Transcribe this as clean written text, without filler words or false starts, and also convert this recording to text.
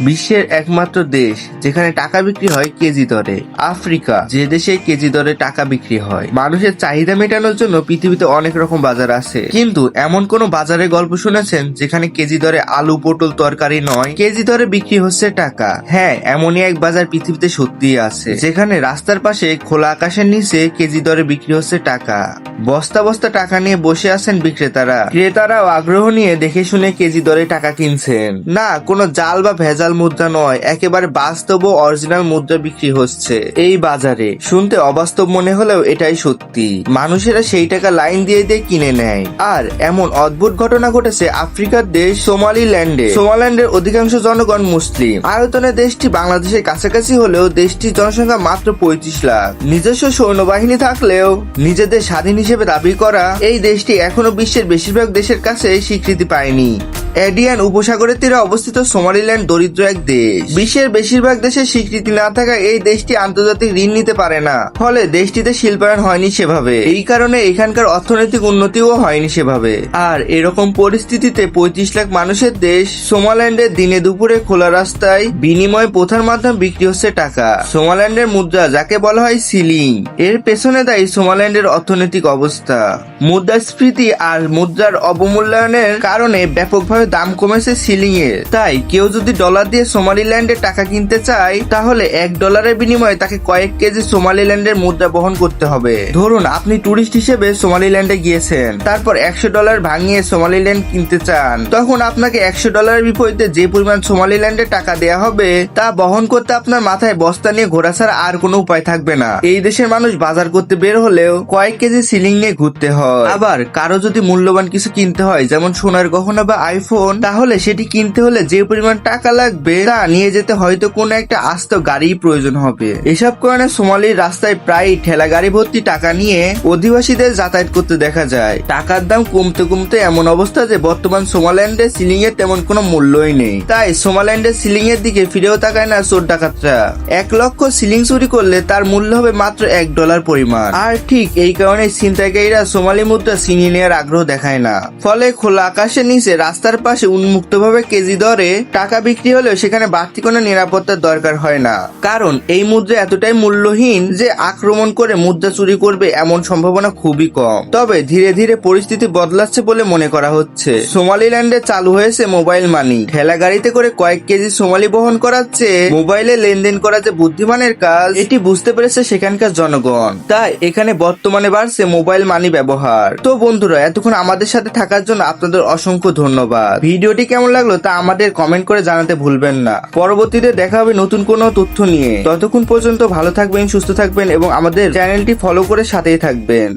বিশ্বের একমাত্র দেশ যেখানে টাকা বিক্রি হয় কেজি দরে, আফ্রিকা, যে দেশে কেজি দরে টাকা বিক্রি হয়। মানুষের চাহিদা মেটানোর জন্য পৃথিবীতে অনেক রকম বাজার আছে, কিন্তু এমন কোন বাজারের গল্প শুনেছেন যেখানে কেজি দরে আলু, পটল, তরকারি নয়, কেজি দরে বিক্রি হচ্ছে টাকা? হ্যাঁ, এমনই এক বাজার পৃথিবীতে সত্যিই আছে, যেখানে রাস্তার পাশে খোলা আকাশের নিচে কেজি দরে বিক্রি হচ্ছে টাকা। বস্তা বস্তা টাকা নিয়ে বসে আছেন বিক্রেতারা, ক্রেতারাও আগ্রহ নিয়ে দেখে শুনে কেজি দরে টাকা কিনছেন। না, কোনো জাল বা ভেজাল মুদ্রা নয়, একেবারে বাস্তব ও অরিজিনাল মুদ্রা বিক্রি হচ্ছে এই বাজারে। শুনতে অবাস্তব মনে হলেও এটাই সত্যি। মানুষেরা সেই টাকা লাইন দিয়ে দিয়ে কিনে নেয়। আর এমন অদ্ভুত ঘটনা ঘটেছে আফ্রিকার দেশ সোমালিল্যান্ডে। সোমালিল্যান্ডের অধিকাংশ জনগণ মুসলিম। আয়তনে দেশটি বাংলাদেশের কাছাকাছি হলেও দেশটির জনসংখ্যা মাত্র 35 লাখ। নিজস্ব সৈন্যবাহিনী থাকলেও নিজেদের স্বাধীন হিসেবে দাবি করা এই দেশটি এখনো বিশ্বের বেশিরভাগ দেশের কাছে স্বীকৃতি পায়নি। এডিয়ান উপসাগরের তীরে অবস্থিত সোমালিল্যান্ড দরিদ্র এক দেশ। বিশ্বের বেশিরভাগ দেশের স্বীকৃতি না থাকায় এই দেশটি আন্তর্জাতিক ঋণ নিতে পারে না, ফলে দেশটিতে শিল্পায়ন হয়নি সেভাবে। এই কারণে এখানকার অর্থনৈতিক উন্নতিও হয়নি সেভাবে। আর এরকম পরিস্থিতিতে 35 লাখ মানুষের দেশ সোমালিল্যান্ডের দিনে দুপুরে খোলা রাস্তায় বিনিময় প্রথার মাধ্যমে বিক্রি হচ্ছে টাকা। সোমালিল্যান্ডের মুদ্রা, যাকে বলা হয় সিলিং, এর পেছনে দায়ী সোমালিল্যান্ডের অর্থনৈতিক অবস্থা। মুদ্রাস্ফীতি আর মুদ্রার অবমূল্যায়নের কারণে ব্যাপকভাবে দাম কমেছে সিলিং এর। তাই কেউ যদি ডলার দিয়ে সোমালিল্যান্ডের টাকা কিনতে চায়, তাহলে $1 বিনিময়ে তাকে কয়েক কেজি সোমালিল্যান্ডের মুদ্রা বহন করতে হবে। ধরুন আপনি টুরিস্ট হিসেবে সোমালিল্যান্ডে গিয়েছেন, তারপর $100 ভাঙিয়ে সোমালিল্যান্ড কিনতে চান, তখন আপনাকে $100 বিপরীতে যে পরিমাণ সোমালিল্যান্ডের টাকা দেয়া হবে তা বহন করতে আপনার মাথায় বস্তা নিয়ে ঘোরা ছাড়া আর কোনো উপায় থাকবে না। এই দেশের মানুষ বাজার করতে বের হলেও কয়েক কেজি সিলিং নিয়ে ঘুরতে হয়। আবার কারো যদি মূল্যবান কিছু কিনতে হয়, যেমন সোনার গহনা বা আইফোন, তাহলে সেটি কিনতে হলে যে পরিমাণ টাকা লাগবে তা নিয়ে যেতে হয়তো কোনো একটা আস্ত গাড়ি প্রয়োজন হবে। এসব কারণে সোমালির রাস্তায় প্রায় ঠেলা গাড়ি ভর্তি টাকা নিয়ে অধিবাসীদের যাতায়াত করতে দেখা যায়। টাকার দাম কমতে কমতে এমন অবস্থা যে বর্তমান সোমালিল্যান্ডের সিলিং এর তেমন কোনো মূল্যই নেই। তাই সোমালিল্যান্ডের সিলিং এর দিকে ফিরেও তাকায় না চোর ডাকাতরা। 1 লক্ষ সিলিং চুরি করলে তার মূল্য হবে মাত্র $1 পরিমাণ। আর ঠিক এই কারণে ছিনতাইকারীরা সোমালি মুদ্রা ছিনিয়ে নেওয়ার আগ্রহ দেখায় না। ফলে খোলা আকাশের নিচে রাস্তার পাশে উন্মুক্তভাবে কেজি দরে টাকা বিক্রি হলেও সেখানে বাড়তি কোনো নিরাপত্তার দরকার হয় না, কারণ এই মুদ্রা এতটাই মূল্যহীন যে আক্রমণ করে মুদ্রা চুরি করবে এমন সম্ভাবনা খুবই কম। তবে ধীরে ধীরে পরিস্থিতি বদলাচ্ছে বলে মনে করা হচ্ছে। সোমালিল্যান্ডে চালু হয়েছে মোবাইল মানি। ঠেলা গাড়িতে করে কয়েক কেজি সোমালি বহন করাচ্ছে মোবাইলে লেনদেন করা যে বুদ্ধিমানের কাজ, এটি বুঝতে পেরেছে সেখানকার জনগণ। তাই এখানে বর্তমানে বাড়ছে মোবাইল মানি ব্যবহার। তো বন্ধুরা, এতক্ষণ আমাদের সাথে থাকার জন্য আপনাদের অসংখ্য ধন্যবাদ। ভিডিওটি কেমন লাগলো তা আমাদের কমেন্ট করে জানাতে ভুলবেন না। পরবর্তীতে দেখা হবে নতুন কোনো তথ্য নিয়ে। ততক্ষণ পর্যন্ত ভালো থাকবেন, সুস্থ থাকবেন এবং আমাদের চ্যানেলটি ফলো করে সাথেই থাকবেন।